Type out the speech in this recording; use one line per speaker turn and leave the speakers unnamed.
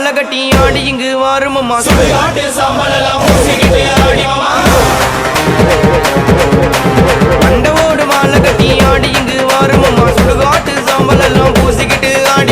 மாலை கட்டி ஆடி இங்கு வாருமம்மா சுடுகாட்டு சாம்பலெல்லாம் பூசிக்கிட்டு ஆடி மாமா மண்டவோடு மாலை கட்டி ஆடி இங்கு வாருமம்மா சுடுகாட்டு சாம்பலெல்லாம் பூசிக்கிட்டு ஆடி